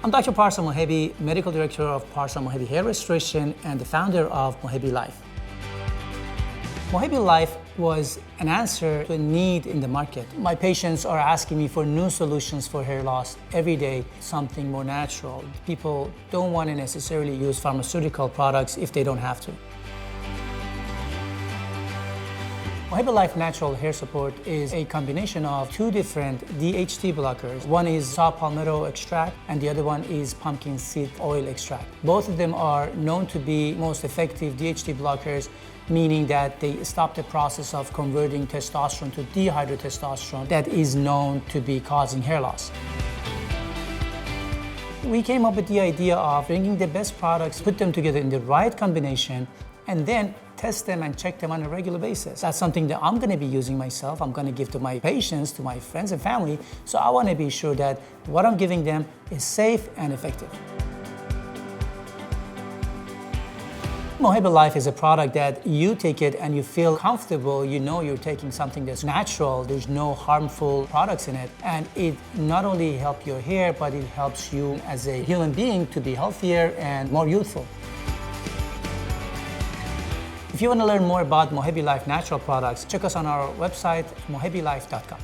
I'm Dr. Parsa Mohebi, Medical Director of Parsa Mohebi Hair Restoration and the founder of Mohebi Life. Mohebi Life was an answer to a need in the market. My patients are asking me for new solutions for hair loss every day, something more natural. People don't want to necessarily use pharmaceutical products if they don't have to. Mohebi Life Natural Hair Support is a combination of two different DHT blockers. One is saw palmetto extract and the other one is pumpkin seed oil extract. Both of them are known to be most effective DHT blockers, meaning that they stop the process of converting testosterone to dihydrotestosterone that is known to be causing hair loss. We came up with the idea of bringing the best products, put them together in the right combination, and then test them and check them on a regular basis. That's something that I'm going to be using myself. I'm going to give to my patients, to my friends and family. So I want to be sure that what I'm giving them is safe and effective. Mohebi Life is a product that you take it and you feel comfortable. You know you're taking something that's natural. There's no harmful products in it. And it not only helps your hair, but it helps you as a human being to be healthier and more youthful. If you want to learn more about Mohebi Life natural products, check us on our website, mohebilife.com.